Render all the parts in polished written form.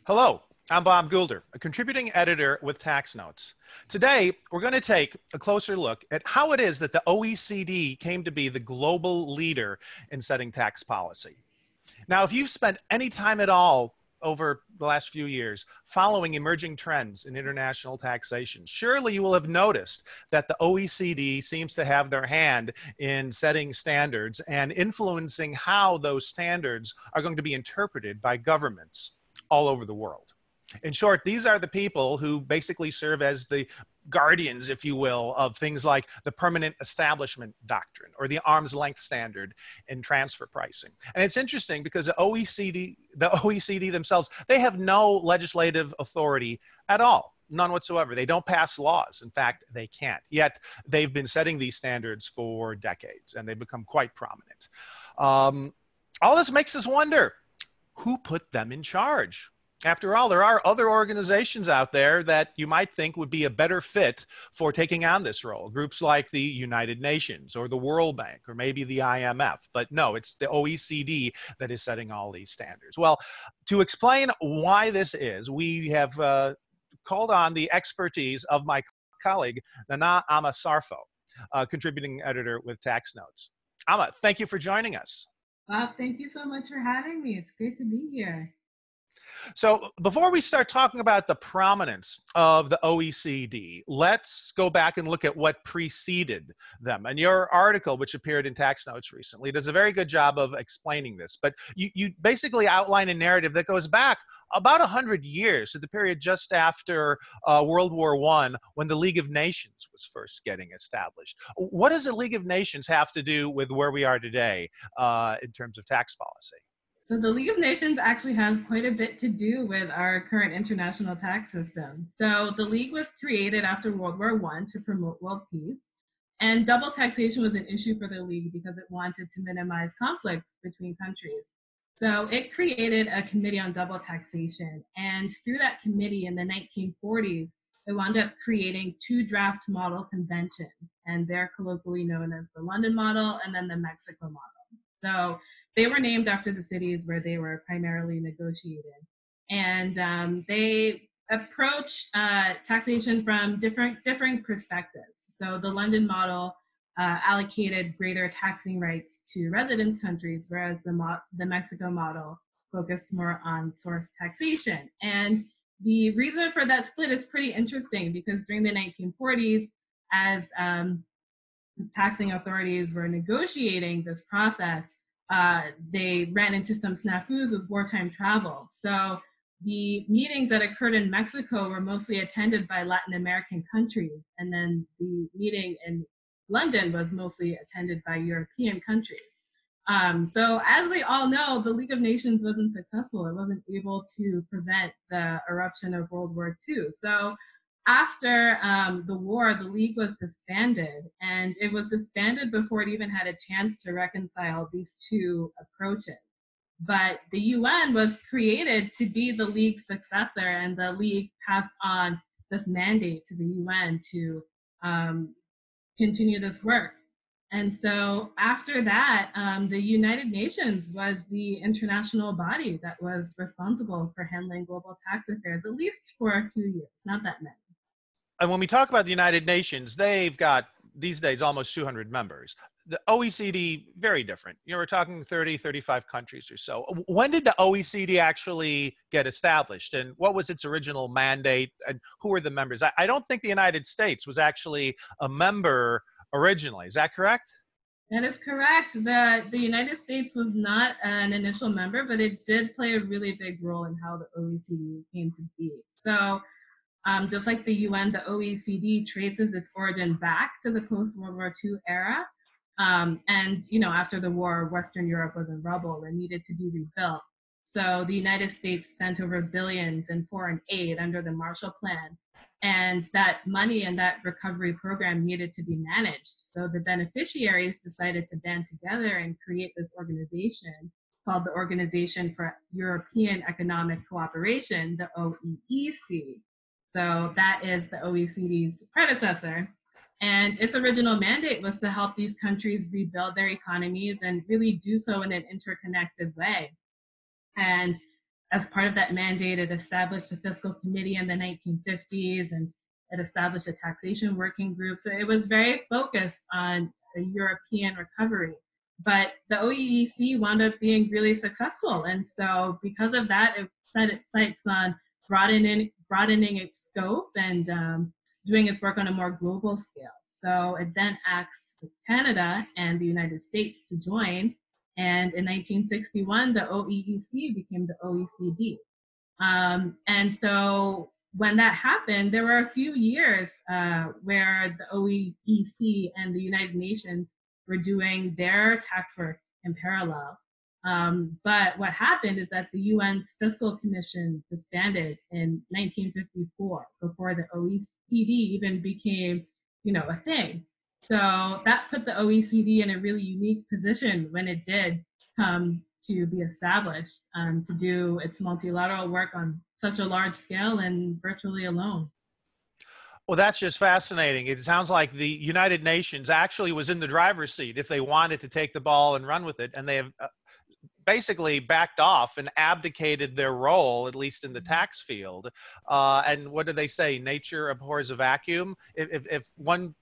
Hello, I'm Bob Goulder, a contributing editor with Tax Notes. Today, we're going to take a closer look at how it is that the OECD came to be the global leader in setting tax policy. Now, if you've spent any time at all over the last few years following emerging trends in international taxation, surely you will have noticed that the OECD seems to have their hand in setting standards and influencing how those standards are going to be interpreted by governments all over the world. In short, these are the people who basically serve as the guardians, if you will, of things like the permanent establishment doctrine or the arm's length standard in transfer pricing. And it's interesting because the OECD themselves, they have no legislative authority at all. None whatsoever. They don't pass laws. In fact, they can't. Yet they've been setting these standards for decades and they've become quite prominent. All this makes us wonder, who put them in charge? After all, there are other organizations out there that you might think would be a better fit for taking on this role. Groups like the United Nations or the World Bank or maybe the IMF. But no, it's the OECD that is setting all these standards. Well, to explain why this is, we have called on the expertise of my colleague, Nana Ama Sarfo, contributing editor with Tax Notes. Ama, thank you for joining us. Thank you so much for having me. It's great to be here. So before we start talking about the prominence of the OECD, let's go back and look at what preceded them. And your article, which appeared in Tax Notes recently, does a very good job of explaining this. But you basically outline a narrative that goes back about 100 years to the period just after World War I, when the League of Nations was first getting established. What does the League of Nations have to do with where we are today in terms of tax policy? So the League of Nations actually has quite a bit to do with our current international tax system. So the League was created after World War I to promote world peace. And double taxation was an issue for the League because it wanted to minimize conflicts between countries. So it created a committee on double taxation. And through that committee in the 1940s, it wound up creating two draft model conventions. And they're colloquially known as the London model and then the Mexico model. So they were named after the cities where they were primarily negotiated. And they approached taxation from differing perspectives. So the London model allocated greater taxing rights to residence countries, whereas the Mexico model focused more on source taxation. And the reason for that split is pretty interesting because during the 1940s, as taxing authorities were negotiating this process, they ran into some snafus with wartime travel. So the meetings that occurred in Mexico were mostly attended by Latin American countries. And then the meeting in London was mostly attended by European countries. So as we all know, the League of Nations wasn't successful. It wasn't able to prevent the eruption of World War II. So after the war, the League was disbanded, and it was disbanded before it even had a chance to reconcile these two approaches. But the UN was created to be the League's successor, and the League passed on this mandate to the UN to continue this work. And so after that, the United Nations was the international body that was responsible for handling global tax affairs, at least for a few years, not that many. And when we talk about the United Nations, they've got these days almost 200 members. The OECD, very different. You know, we're talking 30, 35 countries or so. When did the OECD actually get established? And what was its original mandate? And who were the members? I don't think the United States was actually a member originally. Is that correct? That is correct. The United States was not an initial member, but it did play a really big role in how the OECD came to be. So just like the UN, the OECD traces its origin back to the post-World War II era. And, you know, after the war, Western Europe was in rubble and needed to be rebuilt. So the United States sent over billions in foreign aid under the Marshall Plan. And that money and that recovery program needed to be managed. So the beneficiaries decided to band together and create this organization called the Organization for European Economic Cooperation, the OEEC. So that is the OECD's predecessor. And its original mandate was to help these countries rebuild their economies and really do so in an interconnected way. And as part of that mandate, it established a fiscal committee in the 1950s, and it established a taxation working group. So it was very focused on a European recovery. But the OEEC wound up being really successful. And so because of that, it set its sights on broadening its scope and doing its work on a more global scale. So it then asked Canada and the United States to join. And in 1961, the OEEC became the OECD. And so when that happened, there were a few years where the OEEC and the United Nations were doing their tax work in parallel. But what happened is that the UN's Fiscal Commission disbanded in 1954 before the OECD even became, a thing. So that put the OECD in a really unique position when it did come to be established to do its multilateral work on such a large scale and virtually alone. Well, that's just fascinating. It sounds like the United Nations actually was in the driver's seat if they wanted to take the ball and run with it, and they have basically backed off and abdicated their role, at least in the tax field. And what do they say? Nature abhors a vacuum. If one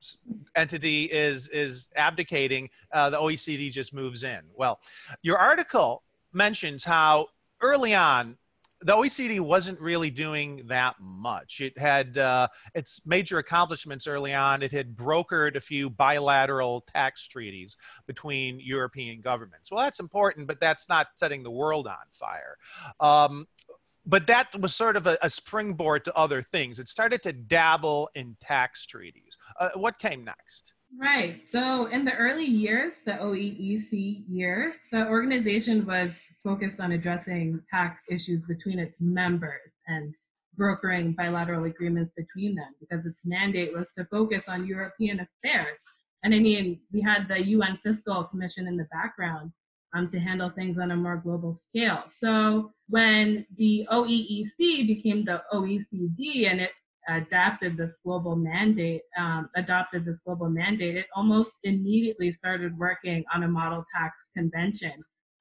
entity is abdicating, the OECD just moves in. Well, your article mentions how early on, the OECD wasn't really doing that much. It had its major accomplishments early on. It had brokered a few bilateral tax treaties between European governments. Well, that's important, but that's not setting the world on fire. But that was sort of a springboard to other things. It started to dabble in tax treaties. What came next? Right. So in the early years, the OEEC years, the organization was focused on addressing tax issues between its members and brokering bilateral agreements between them, because its mandate was to focus on European affairs. And I mean, we had the UN Fiscal Commission in the background to handle things on a more global scale. So when the OEEC became the OECD and it adopted this global mandate, it almost immediately started working on a model tax convention.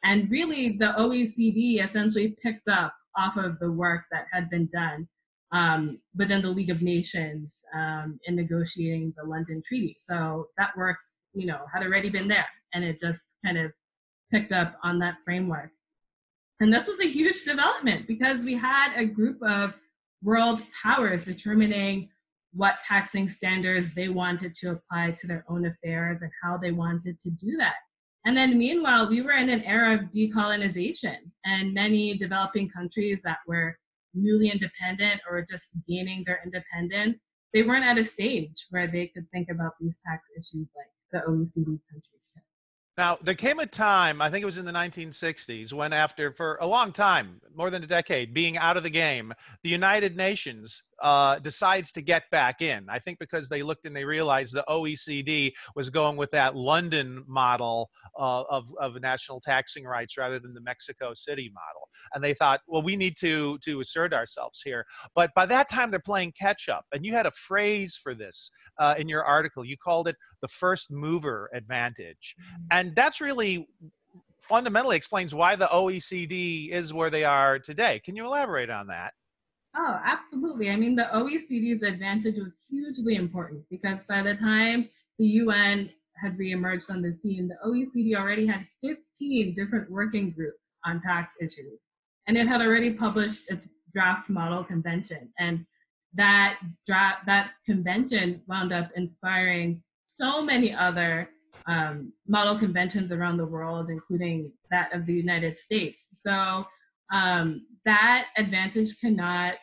And really, the OECD essentially picked up off of the work that had been done within the League of Nations in negotiating the London Treaty. So that work, had already been there, and it just kind of picked up on that framework. And this was a huge development because we had a group of world powers determining what taxing standards they wanted to apply to their own affairs and how they wanted to do that. And then meanwhile, we were in an era of decolonization, and many developing countries that were newly independent or just gaining their independence, they weren't at a stage where they could think about these tax issues like the OECD countries did. Now, there came a time, I think it was in the 1960s, when after, for a long time, more than a decade, being out of the game, the United Nations decides to get back in. I think because they looked and they realized the OECD was going with that London model of national taxing rights rather than the Mexico City model. And they thought, well, we need to assert ourselves here. But by that time, they're playing catch up. And you had a phrase for this in your article. You called it the first mover advantage. And that's really fundamentally explains why the OECD is where they are today. Can you elaborate on that? Oh, absolutely. I mean, the OECD's advantage was hugely important because by the time the UN had reemerged on the scene, the OECD already had 15 different working groups on tax issues. And it had already published its draft model convention. And that convention wound up inspiring so many other model conventions around the world, including that of the United States. So that advantage cannot,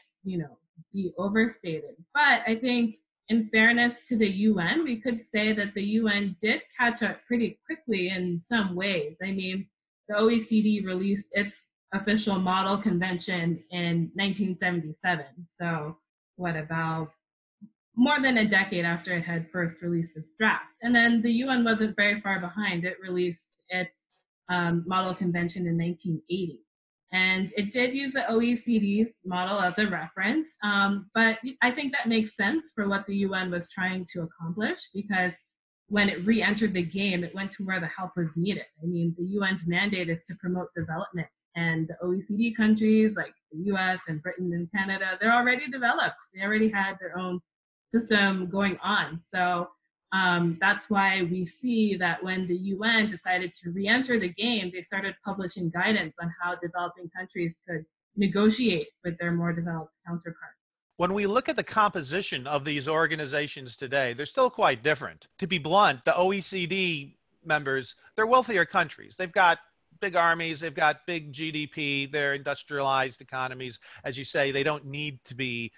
be overstated. But I think in fairness to the UN, we could say that the UN did catch up pretty quickly in some ways. I mean, the OECD released its official model convention in 1977. So about more than a decade after it had first released its draft. And then the UN wasn't very far behind. It released its model convention in 1980. And it did use the OECD's model as a reference, but I think that makes sense for what the UN was trying to accomplish, because when it re-entered the game, it went to where the help was needed. I mean, the UN's mandate is to promote development And the OECD countries like the US and Britain and Canada, they're already developed. They already had their own system going on. So that's why we see that when the UN decided to re-enter the game, they started publishing guidance on how developing countries could negotiate with their more developed counterparts. When we look at the composition of these organizations today, they're still quite different. To be blunt, the OECD members, they're wealthier countries. They've got big armies, they've got big GDP, they're industrialized economies. As you say, they don't need to be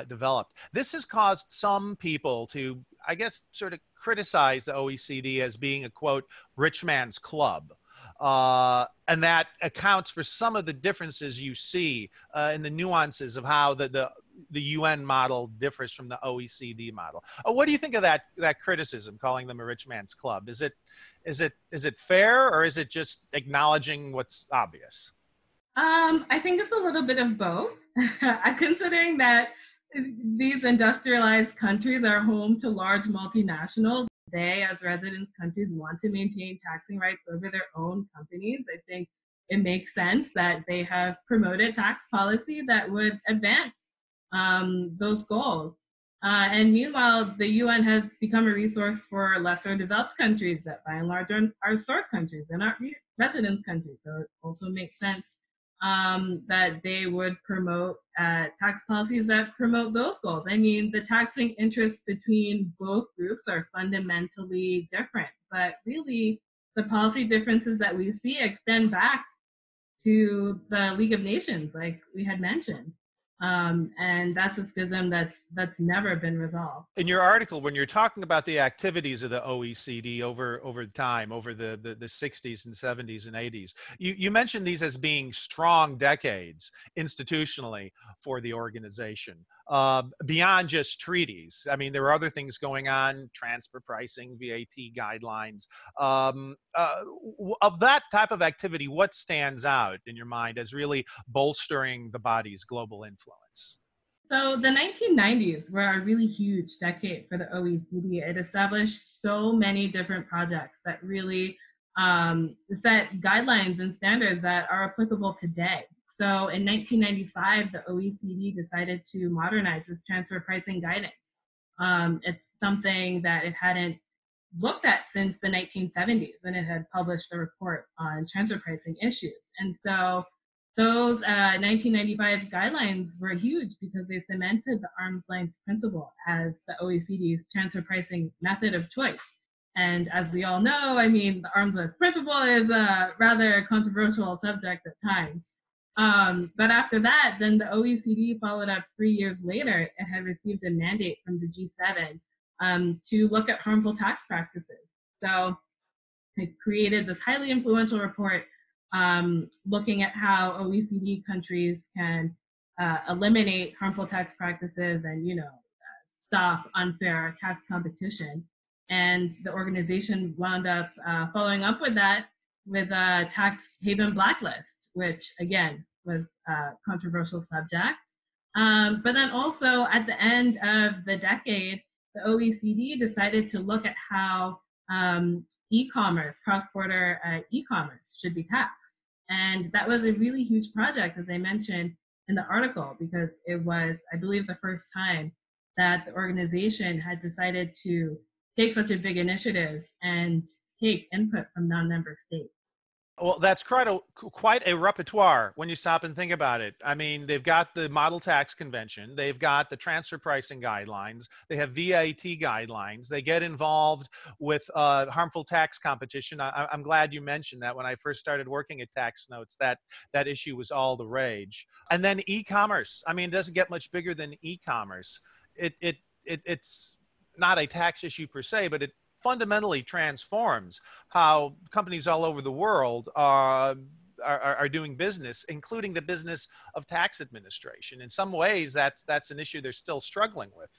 developed. This has caused some people to, I guess, sort of criticize the OECD as being a, quote, rich man's club. And that accounts for some of the differences you see in the nuances of how the UN model differs from the OECD model. What do you think of that criticism, calling them a rich man's club? Is it fair, or is it just acknowledging what's obvious? I think it's a little bit of both. Considering that these industrialized countries are home to large multinationals, they, as residence countries, want to maintain taxing rights over their own companies. I think it makes sense that they have promoted tax policy that would advance those goals. And meanwhile, the UN has become a resource for lesser developed countries that by and large are source countries and not residence countries. So it also makes sense that they would promote tax policies that promote those goals. I mean, the taxing interests between both groups are fundamentally different, but really the policy differences that we see extend back to the League of Nations, like we had mentioned. And that's a schism that's never been resolved. In your article, when you're talking about the activities of the OECD over time, over the 60s and 70s and 80s, you mentioned these as being strong decades institutionally for the organization, beyond just treaties. I mean, there were other things going on: transfer pricing, VAT guidelines. Of that type of activity, what stands out in your mind as really bolstering the body's global influence? So the 1990s were a really huge decade for the OECD. It established so many different projects that really set guidelines and standards that are applicable today. So in 1995, the OECD decided to modernize this transfer pricing guidance. It's something that it hadn't looked at since the 1970s when it had published a report on transfer pricing issues. And so those 1995 guidelines were huge because they cemented the arm's length principle as the OECD's transfer pricing method of choice. And as we all know, I mean, the arm's length principle is a rather controversial subject at times. But after that, then the OECD followed up 3 years later. It had received a mandate from the G7 to look at harmful tax practices. So it created this highly influential report looking at how OECD countries can eliminate harmful tax practices and, stop unfair tax competition. And the organization wound up following up with that with a tax haven blacklist, which again was a controversial subject. But then also at the end of the decade, the OECD decided to look at how e-commerce, cross-border e-commerce should be taxed. And that was a really huge project, as I mentioned in the article, because it was, I believe, the first time that the organization had decided to take such a big initiative and take input from non-member states. Well, that's quite a repertoire when you stop and think about it. I mean, they've got the Model Tax Convention, they've got the transfer pricing guidelines, they have VAT guidelines, they get involved with harmful tax competition. I'm glad you mentioned that. When I first started working at Tax Notes, that issue was all the rage. And then e-commerce. I mean, it doesn't get much bigger than e-commerce. It's not a tax issue per se, but it fundamentally transforms how companies all over the world are doing business, including the business of tax administration. In some ways, that's an issue they're still struggling with.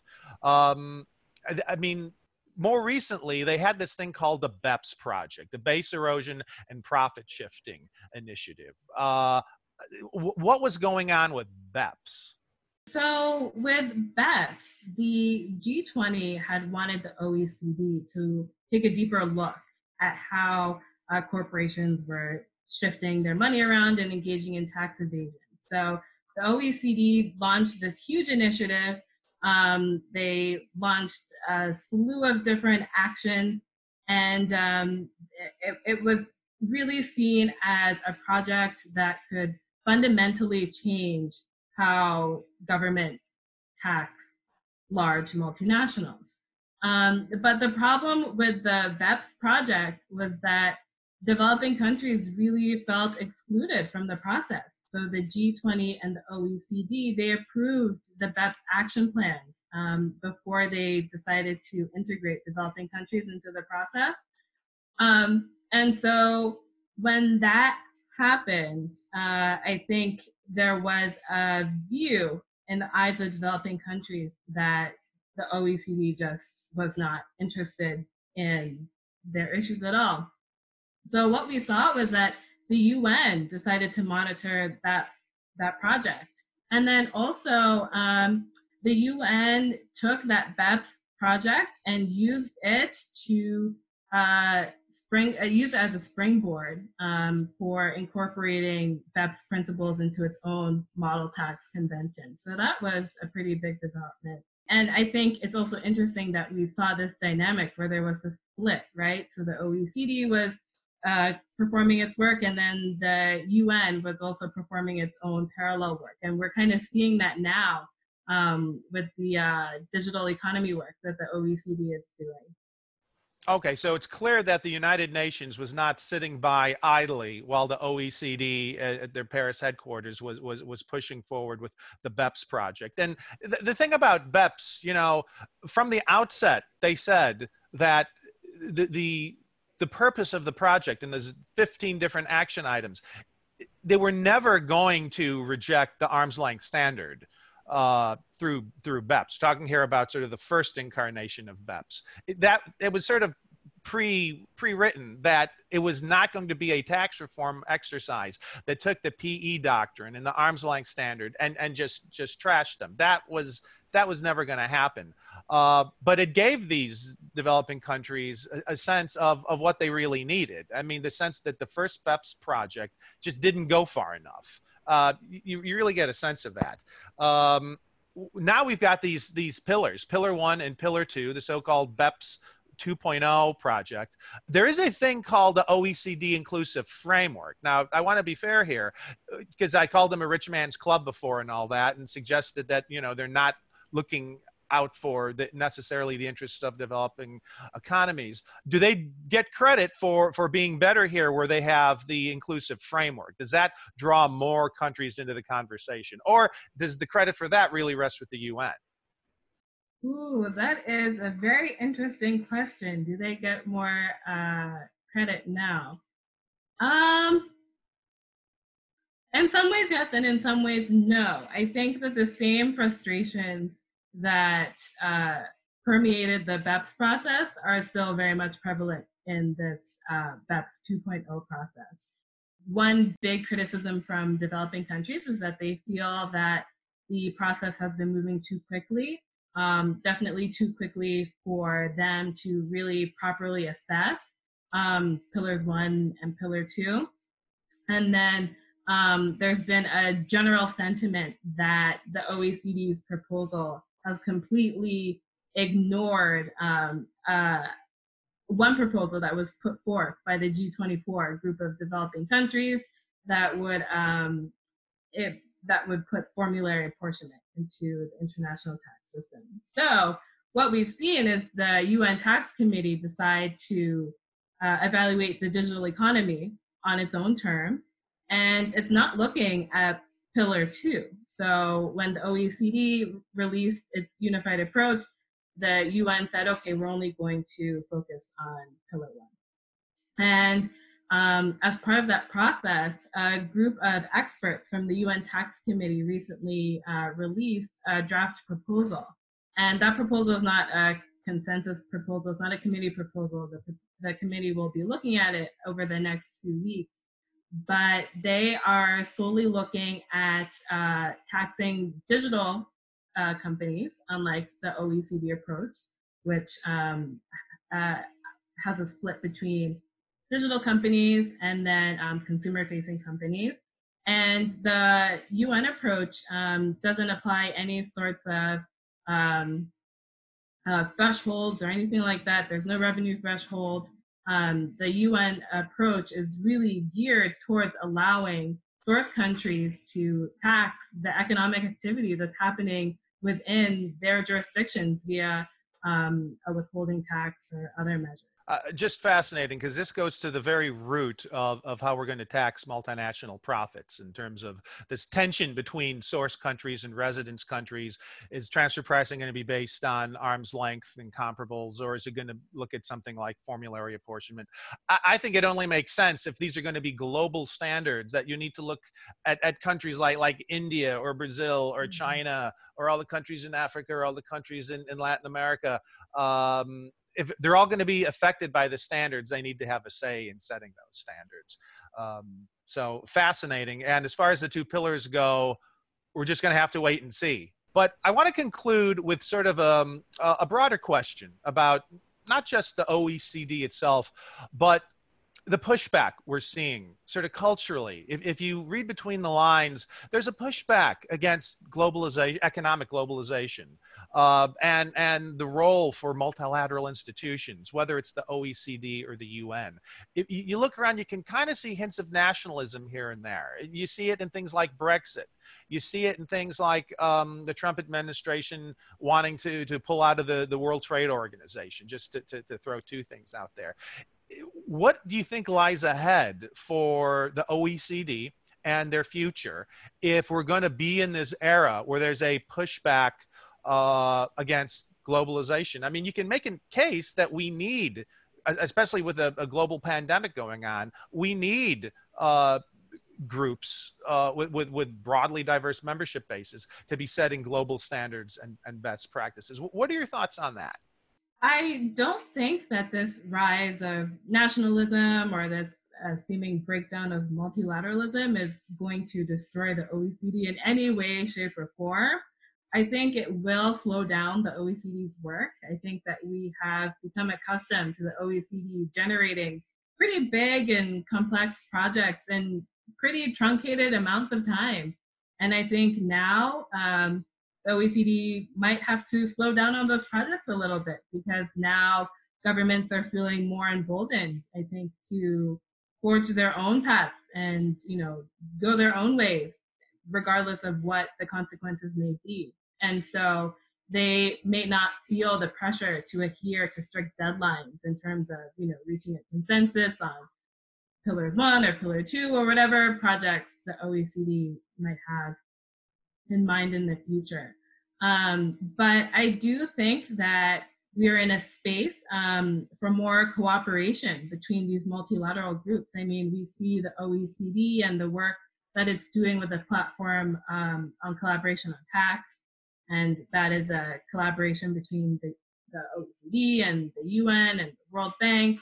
I mean, more recently, they had this thing called the BEPS project, the Base Erosion and Profit Shifting Initiative. What was going on with BEPS? So with BEPS, the G20 had wanted the OECD to take a deeper look at how corporations were shifting their money around and engaging in tax evasion. So the OECD launched this huge initiative. They launched a slew of different actions, and it was really seen as a project that could fundamentally change how government tax large multinationals. But the problem with the BEPS project was that developing countries really felt excluded from the process. So the G20 and the OECD, they approved the BEPS action plans before they decided to integrate developing countries into the process. And so when that happened, I think there was a view in the eyes of developing countries that the OECD just was not interested in their issues at all. So what we saw was that the UN decided to monitor that project. And then also the UN took that BEPS project and used it to use it as a springboard for incorporating BEPS principles into its own model tax convention. So that was a pretty big development. And I think it's also interesting that we saw this dynamic where there was a split, right? So the OECD was performing its work, and then the UN was also performing its own parallel work. And we're kind of seeing that now with the digital economy work that the OECD is doing. Okay, so it's clear that the United Nations was not sitting by idly while the OECD at their Paris headquarters was pushing forward with the BEPS project. And the thing about BEPS, you know, from the outset, they said that the purpose of the project, and there's 15 different action items, they were never going to reject the arm's length standard through BEPS. Talking here about sort of the first incarnation of BEPS, it was sort of pre-written that it was not going to be a tax reform exercise that took the PE doctrine and the arm's length standard and just trashed them. That was never going to happen. But it gave these developing countries a sense of what they really needed. I mean, the sense that the first BEPS project just didn't go far enough. You really get a sense of that. Now we've got these pillars, Pillar 1 and Pillar 2, the so-called BEPS 2.0 project. There is a thing called the OECD Inclusive Framework. Now, I want to be fair here, because I called them a rich man's club before and all that, and suggested that, you know, they're not looking out for necessarily the interests of developing economies. Do they get credit for being better here where they have the inclusive framework? Does that draw more countries into the conversation? Or does the credit for that really rest with the UN? Ooh, that is a very interesting question. Do they get more credit now? In some ways, yes, and in some ways, no. I think that the same frustrations that permeated the BEPS process are still very much prevalent in this BEPS 2.0 process. One big criticism from developing countries is that they feel that the process has been moving too quickly. Definitely too quickly for them to really properly assess Pillars 1 and Pillar 2. And then there's been a general sentiment that the OECD's proposal has completely ignored one proposal that was put forth by the G24 group of developing countries that would put formulary apportionment into the international tax system. So what we've seen is the UN Tax Committee decide to evaluate the digital economy on its own terms, and it's not looking at Pillar 2. So when the OECD released its unified approach, the UN said, okay, we're only going to focus on Pillar 1. And as part of that process, a group of experts from the UN Tax Committee recently released a draft proposal. And that proposal is not a consensus proposal, it's not a committee proposal. The committee will be looking at it over the next few weeks. But they are solely looking at taxing digital companies, unlike the OECD approach, which has a split between digital companies, and then consumer-facing companies. And the UN approach doesn't apply any sorts of um, thresholds or anything like that. There's no revenue threshold. The UN approach is really geared towards allowing source countries to tax the economic activity that's happening within their jurisdictions via a withholding tax or other measures. Just fascinating, because this goes to the very root of how we're going to tax multinational profits in terms of this tension between source countries and residence countries. Is transfer pricing going to be based on arm's length and comparables, or is it going to look at something like formulary apportionment? I think it only makes sense if these are going to be global standards, that you need to look at countries like India or Brazil or China or all the countries in Africa or all the countries in Latin America. If they're all going to be affected by the standards, they need to have a say in setting those standards. So fascinating. And as far as the two pillars go, we're just going to have to wait and see. But I want to conclude with sort of a broader question about not just the OECD itself, but the pushback we're seeing sort of culturally. If you read between the lines, there's a pushback against globalization, economic globalization, and the role for multilateral institutions, whether it's the OECD or the UN. If you look around, you can kind of see hints of nationalism here and there. You see it in things like Brexit. You see it in things like the Trump administration wanting to pull out of the World Trade Organization, just to throw two things out there. What do you think lies ahead for the OECD and their future if we're going to be in this era where there's a pushback against globalization? I mean, you can make a case that we need, especially with a global pandemic going on, we need groups with broadly diverse membership bases to be setting global standards and best practices. What are your thoughts on that? I don't think that this rise of nationalism or this seeming breakdown of multilateralism is going to destroy the OECD in any way, shape, or form. I think it will slow down the OECD's work. I think that we have become accustomed to the OECD generating pretty big and complex projects in pretty truncated amounts of time. And I think now the OECD might have to slow down on those projects a little bit, because now governments are feeling more emboldened, I think, to forge their own paths and, go their own ways, regardless of what the consequences may be. And so they may not feel the pressure to adhere to strict deadlines in terms of, reaching a consensus on pillars 1 or pillar 2 or whatever projects the OECD might have in mind in the future. But I do think that we are in a space for more cooperation between these multilateral groups. I mean, we see the OECD and the work that it's doing with the platform on collaboration on tax. And that is a collaboration between the OECD and the UN and the World Bank.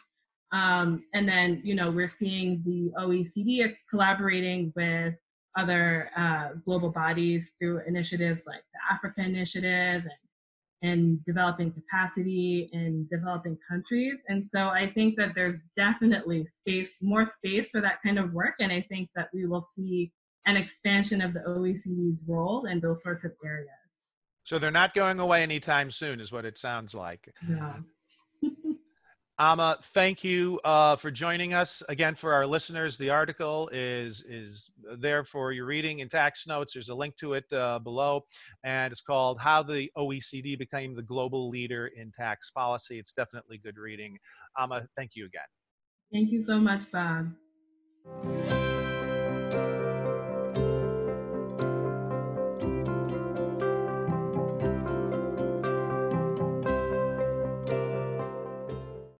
And then, we're seeing the OECD collaborating with other global bodies through initiatives like the Africa Initiative and developing capacity in developing countries. And so I think that there's definitely more space for that kind of work. And I think that we will see an expansion of the OECD's role in those sorts of areas. So they're not going away anytime soon, is what it sounds like. Yeah. Amma, thank you for joining us. Again, for our listeners, the article is there for your reading in tax notes. There's a link to it below, and it's called How the OECD Became the Global Leader in Tax Policy. It's definitely good reading. Amma, thank you again. Thank you so much, Bob.